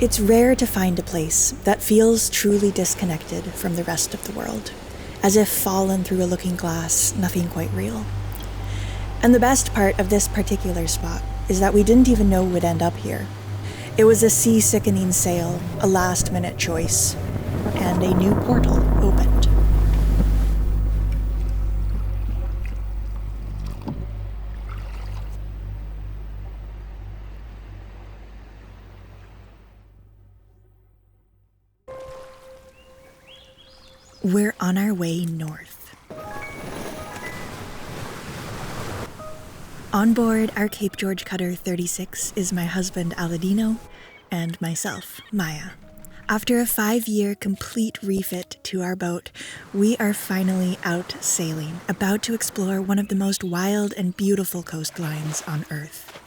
It's rare to find a place that feels truly disconnected from the rest of the world, as if fallen through a looking glass, nothing quite real. And the best part of this particular spot is that we didn't even know we'd end up here. It was a sea-sickening sail, a last-minute choice, and a new portal opened. We're on our way north. On board our Cape George Cutter 36 is my husband Aladino and myself, Maya. After a 5-year complete refit to our boat, we are finally out sailing, about to explore one of the most wild and beautiful coastlines on Earth.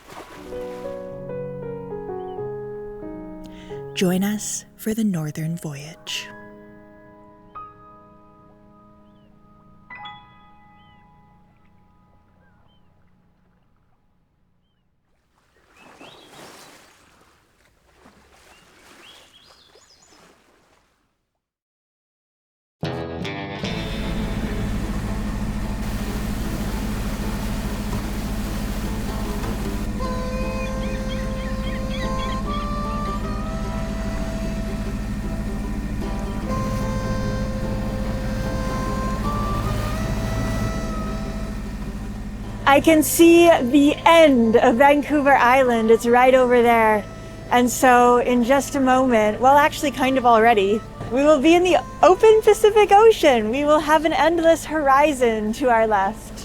Join us for the Northern Voyage. I can see the end of Vancouver Island. It's right over there. And so in just a moment, well, actually kind of already, we will be in the open Pacific Ocean. We will have an endless horizon to our left.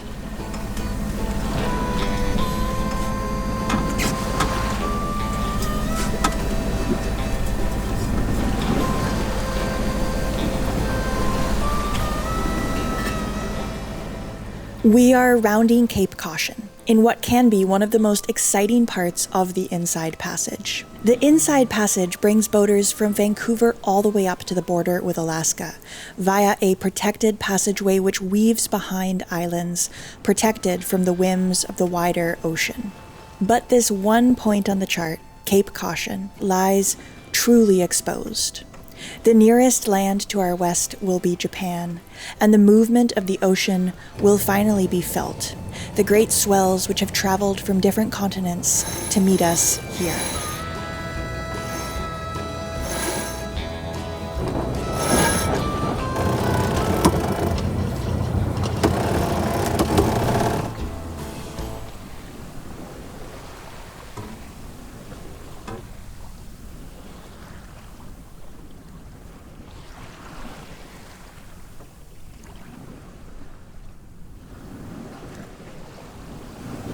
We are rounding Cape Caution, in what can be one of the most exciting parts of the Inside Passage. The Inside Passage brings boaters from Vancouver all the way up to the border with Alaska, via a protected passageway which weaves behind islands, protected from the whims of the wider ocean. But this one point on the chart, Cape Caution, lies truly exposed. The nearest land to our west will be Japan, and the movement of the ocean will finally be felt, the great swells which have traveled from different continents to meet us here.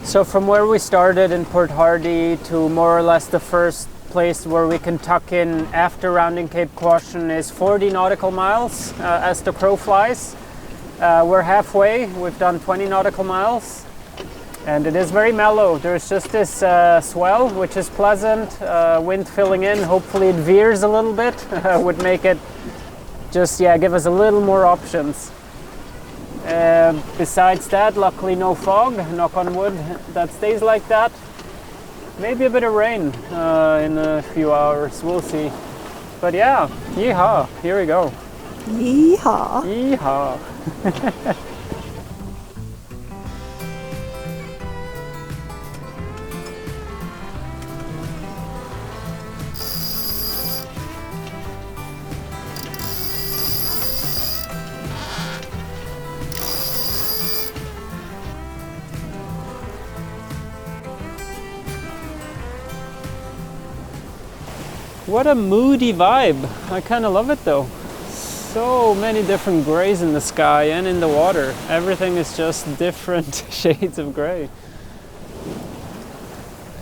So from where we started in Port Hardy to more or less the first place where we can tuck in after rounding Cape Caution is 40 nautical miles as the crow flies. We're halfway, we've done 20 nautical miles and it is very mellow. There's just this swell which is pleasant, wind filling in, hopefully it veers a little bit, would make it just give us a little more options. Besides that, luckily no fog, knock on wood, that stays like that. Maybe a bit of rain in a few hours, we'll see. But yeah, yeehaw, here we go. Yeehaw. Yeehaw. What a moody vibe. I kind of love it though. So many different grays in the sky and in the water. Everything is just different shades of gray.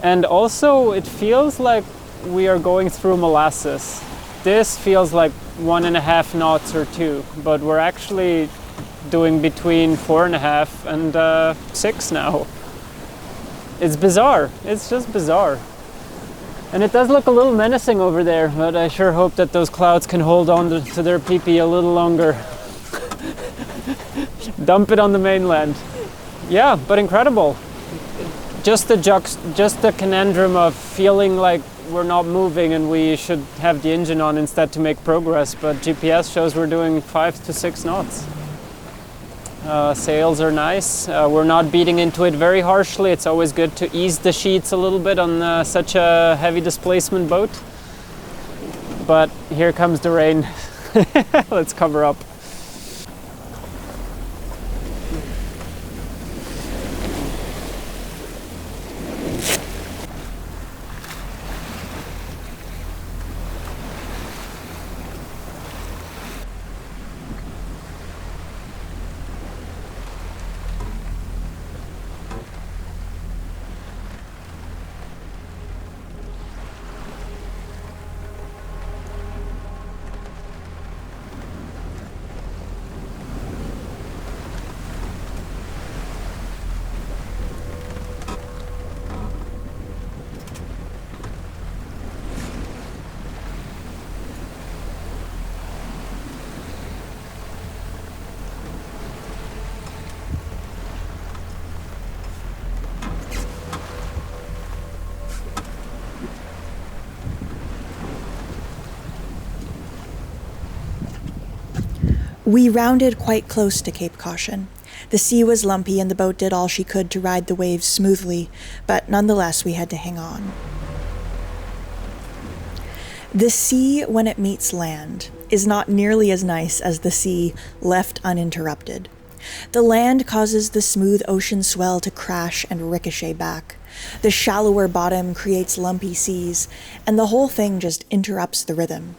And also it feels like we are going through molasses. This feels like 1.5 knots or 2, but we're actually doing between 4.5 and 6 now. It's bizarre. It's just bizarre. And it does look a little menacing over there, but I sure hope that those clouds can hold on to their pee-pee a little longer. Dump it on the mainland. Yeah, but incredible. Just the conundrum of feeling like we're not moving and we should have the engine on instead to make progress, but GPS shows we're doing 5 to 6 knots. Sails are nice. We're not beating into it very harshly. It's always good to ease the sheets a little bit on such a heavy displacement boat. But here comes the rain. Let's cover up. We rounded quite close to Cape Caution. The sea was lumpy and the boat did all she could to ride the waves smoothly, but nonetheless we had to hang on. The sea, when it meets land, is not nearly as nice as the sea left uninterrupted. The land causes the smooth ocean swell to crash and ricochet back. The shallower bottom creates lumpy seas, and the whole thing just interrupts the rhythm.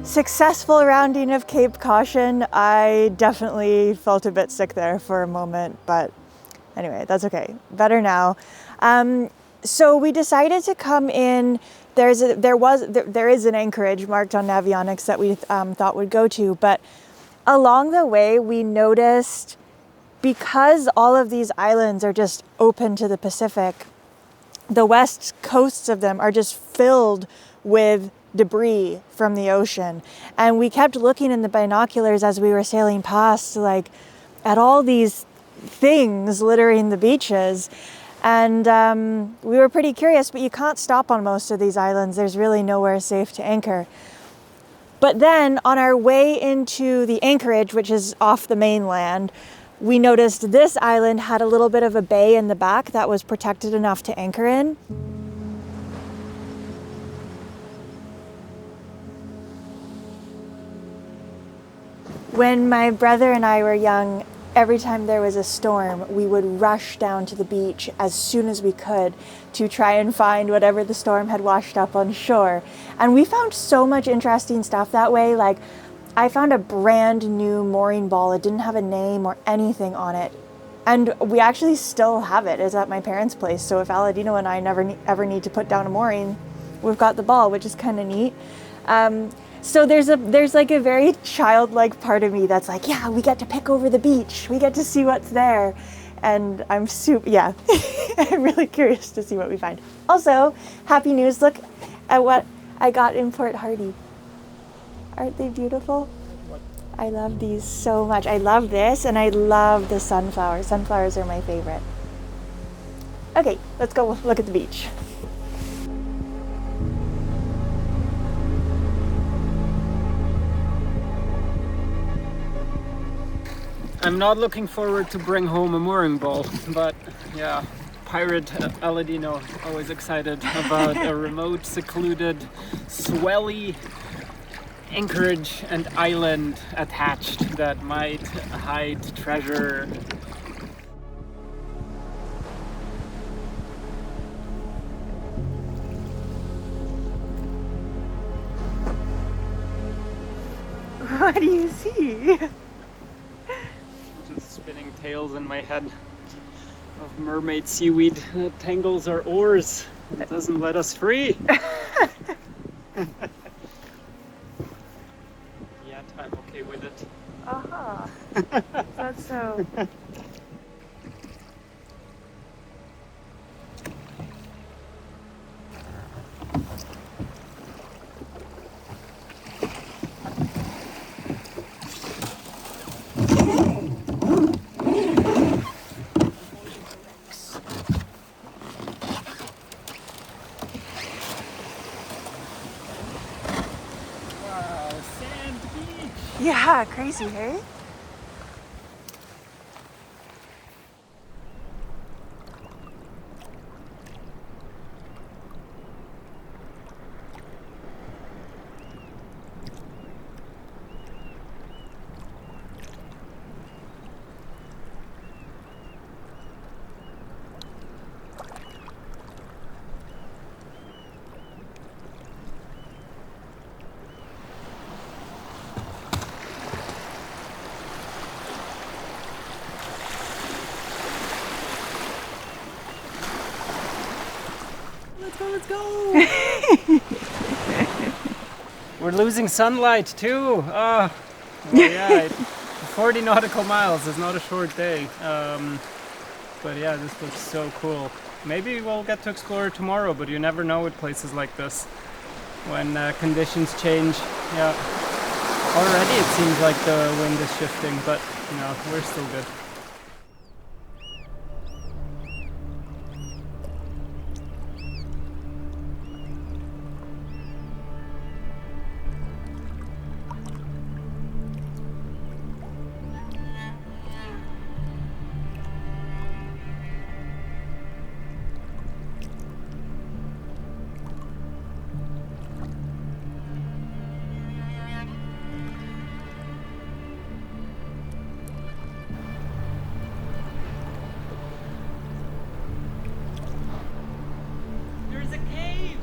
Successful rounding of Cape Caution. I definitely felt a bit sick there for a moment, but anyway, that's okay. Better now. So we decided to come in. There is an anchorage marked on Navionics that we thought would go to, but along the way we noticed, because all of these islands are just open to the Pacific, the west coasts of them are just filled with debris from the ocean. And we kept looking in the binoculars as we were sailing past, like, at all these things littering the beaches. And we were pretty curious, but you can't stop on most of these islands. There's really nowhere safe to anchor. But then on our way into the anchorage, which is off the mainland, we noticed this island had a little bit of a bay in the back that was protected enough to anchor in. When my brother and I were young, every time there was a storm, we would rush down to the beach as soon as we could to try and find whatever the storm had washed up on shore. And we found so much interesting stuff that way. Like, I found a brand new mooring ball. It didn't have a name or anything on it. And we actually still have it. It's at my parents' place. So if Aladino and I ever need to put down a mooring, we've got the ball, which is kind of neat. So there's like a very childlike part of me that's like, yeah, we get to pick over the beach. We get to see what's there. And I'm I'm really curious to see what we find. Also, happy news, look at what I got in Port Hardy. Aren't they beautiful? I love these so much. I love this, and I love the sunflowers. Sunflowers are my favorite. Okay, let's go look at the beach. I'm not looking forward to bring home a mooring ball, but yeah, pirate Aladino, always excited about a remote, secluded, swelly anchorage and island attached that might hide treasure. What do you see? Just spinning tails in my head of mermaid seaweed that tangles our oars. It doesn't let us free. Yet I'm okay with it. Aha. That's so. Wow, sand beach! Yeah, crazy, hey? Let's go! We're losing sunlight too! Oh, well, yeah, 40 nautical miles is not a short day. But yeah, this looks so cool. Maybe we'll get to explore tomorrow, but you never know with places like this. When conditions change, yeah. Already it seems like the wind is shifting, but no, we're still good. There's a cave!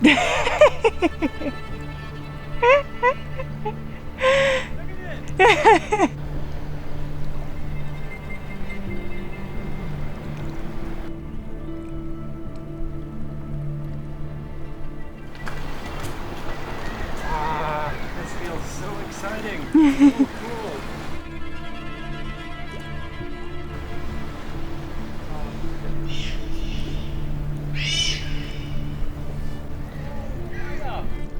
Look at it! Ah, this feels so exciting. So cool.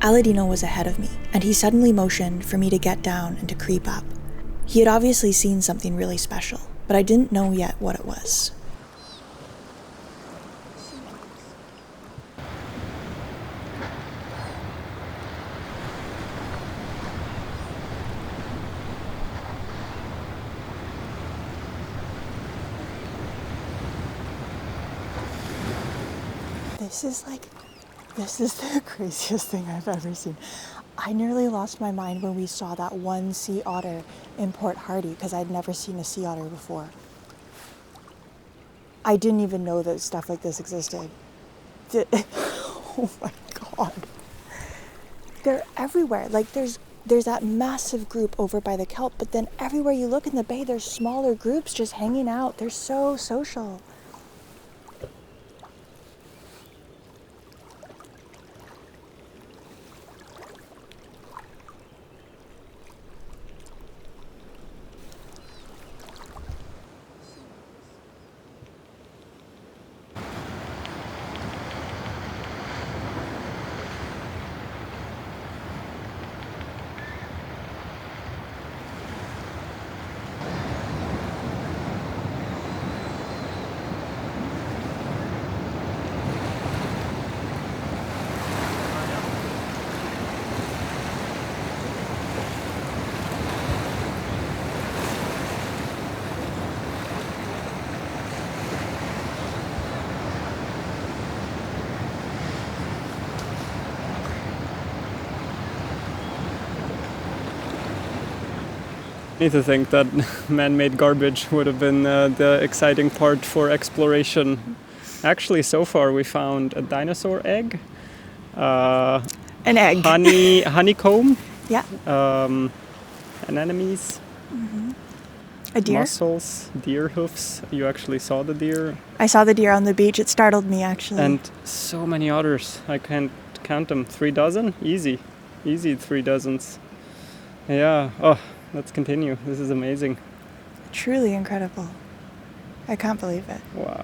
Aladino was ahead of me, and he suddenly motioned for me to get down and to creep up. He had obviously seen something really special, but I didn't know yet what it was. This is the craziest thing I've ever seen. I nearly lost my mind when we saw that one sea otter in Port Hardy because I'd never seen a sea otter before. I didn't even know that stuff like this existed. Oh my God. They're everywhere. Like there's that massive group over by the kelp, but then everywhere you look in the bay, there's smaller groups just hanging out. They're so social. need to think that man-made garbage would have been the exciting part for exploration. Actually, so far we found a dinosaur egg, an egg, honeycomb, yeah, anemones, a deer. mussels, deer hoofs. You actually saw the deer. I saw the deer on the beach. It startled me, actually. And so many others. I can't count them. 3 dozen? Easy 3 dozens. Yeah. Oh, let's continue. This is amazing. Truly incredible. I can't believe it. Wow.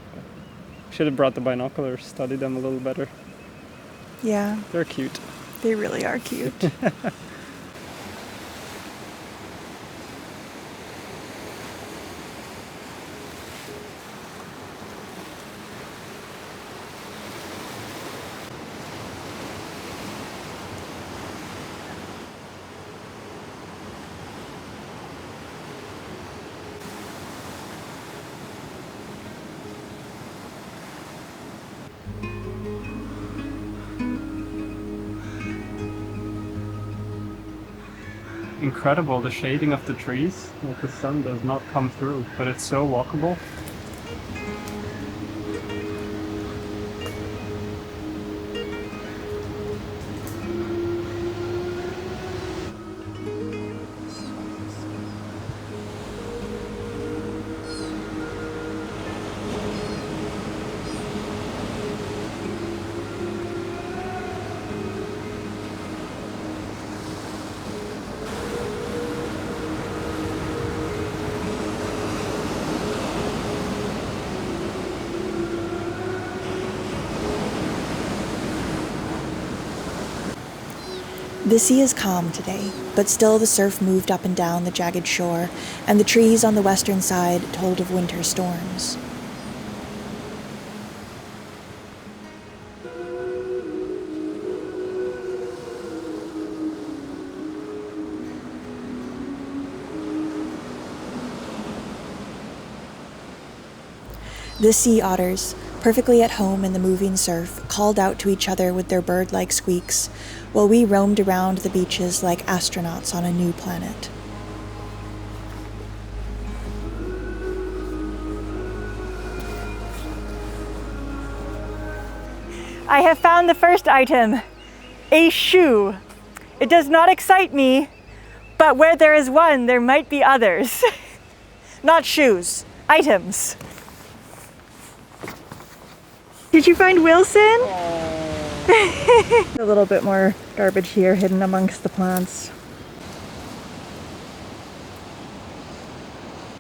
Should have brought the binoculars, study them a little better. Yeah. They're cute. They really are cute. Incredible, the shading of the trees. Like the sun does not come through, but it's so walkable. The sea is calm today, but still the surf moved up and down the jagged shore, and the trees on the western side told of winter storms. The sea otters, perfectly at home in the moving surf, called out to each other with their bird-like squeaks, while we roamed around the beaches like astronauts on a new planet. I have found the first item, a shoe. It does not excite me, but where there is one, there might be others. Not shoes, items. Did you find Wilson? A little bit more garbage here hidden amongst the plants.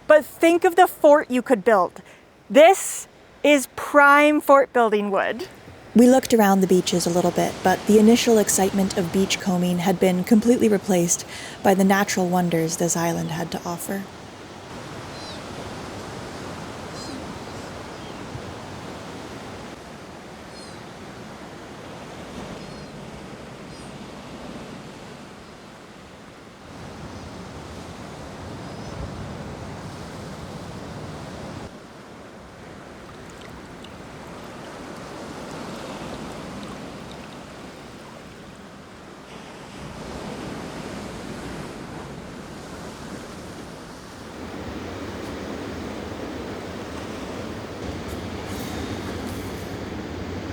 But think of the fort you could build. This is prime fort building wood. We looked around the beaches a little bit, but the initial excitement of beachcombing had been completely replaced by the natural wonders this island had to offer.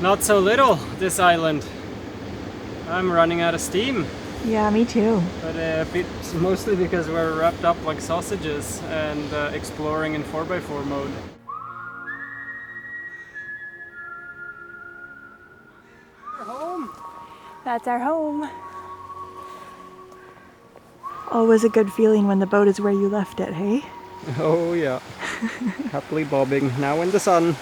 Not so little, this island. I'm running out of steam. Yeah, me too. But it's mostly because we're wrapped up like sausages and exploring in 4x4 mode. We're home. That's our home. Always a good feeling when the boat is where you left it, hey? Oh yeah. Happily bobbing, now in the sun.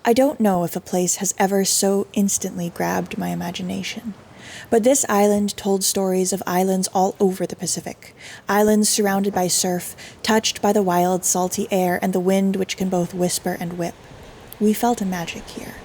I don't know if a place has ever so instantly grabbed my imagination, but this island told stories of islands all over the Pacific, islands surrounded by surf, touched by the wild, salty air and the wind which can both whisper and whip. We felt a magic here.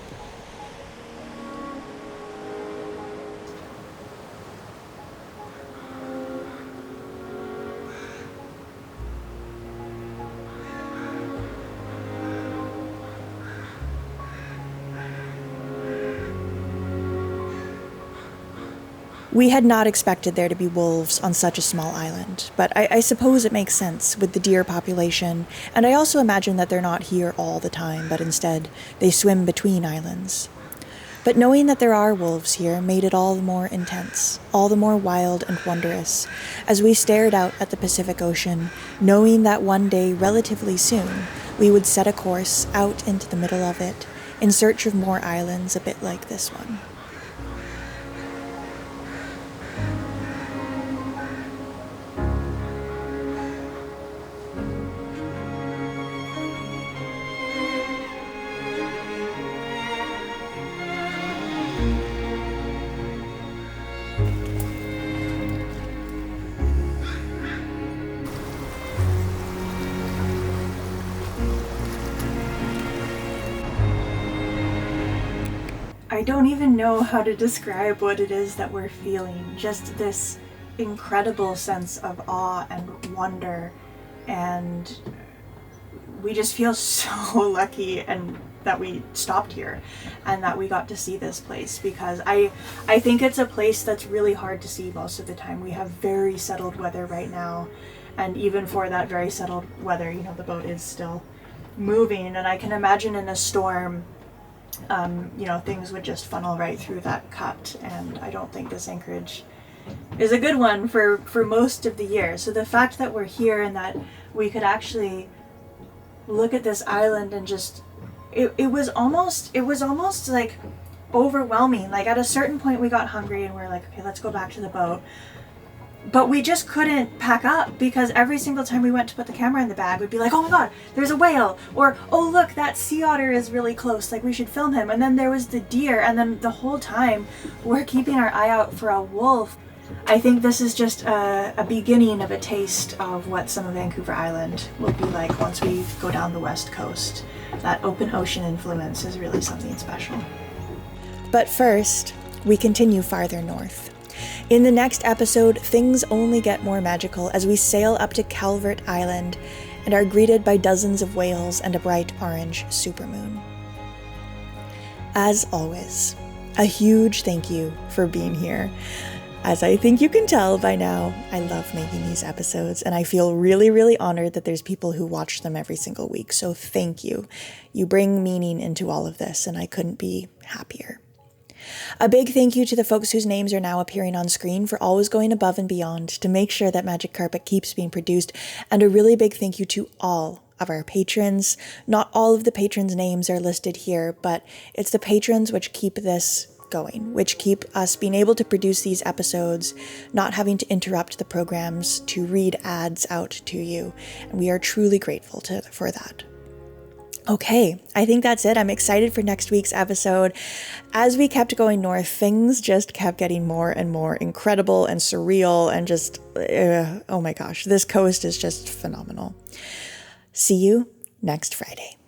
We had not expected there to be wolves on such a small island, but I suppose it makes sense with the deer population, and I also imagine that they're not here all the time, but instead they swim between islands. But knowing that there are wolves here made it all the more intense, all the more wild and wondrous, as we stared out at the Pacific Ocean, knowing that one day, relatively soon, we would set a course out into the middle of it, in search of more islands a bit like this one. I don't even know how to describe what it is that we're feeling. Just this incredible sense of awe and wonder, and we just feel so lucky and that we stopped here and that we got to see this place, because I think it's a place that's really hard to see most of the time. We have very settled weather right now, and even for that very settled weather, you know, the boat is still moving, and I can imagine in a storm you know, things would just funnel right through that cut, and I don't think this anchorage is a good one for most of the year. So the fact that we're here and that we could actually look at this island and just it was almost like overwhelming. Like at a certain point we got hungry and we're like, okay, let's go back to the boat. But we just couldn't pack up, because every single time we went to put the camera in the bag, we'd be like, oh my god, there's a whale, or oh look, that sea otter is really close, like we should film him. And then there was the deer, and then the whole time we're keeping our eye out for a wolf. I think this is just a beginning of a taste of what some of Vancouver Island will be like once we go down the west coast. That open ocean influence is really something special. But first, we continue farther north. In the next episode, things only get more magical as we sail up to Calvert Island and are greeted by dozens of whales and a bright orange supermoon. As always, a huge thank you for being here. As I think you can tell by now, I love making these episodes, and I feel really, really honored that there's people who watch them every single week, so thank you. You bring meaning into all of this, and I couldn't be happier. A big thank you to the folks whose names are now appearing on screen for always going above and beyond to make sure that Magic Carpet keeps being produced, and a really big thank you to all of our patrons. Not all of the patrons' names are listed here, but it's the patrons which keep this going, which keep us being able to produce these episodes, not having to interrupt the programs to read ads out to you, and we are truly grateful for that. Okay, I think that's it. I'm excited for next week's episode. As we kept going north, things just kept getting more and more incredible and surreal and just, oh my gosh, this coast is just phenomenal. See you next Friday.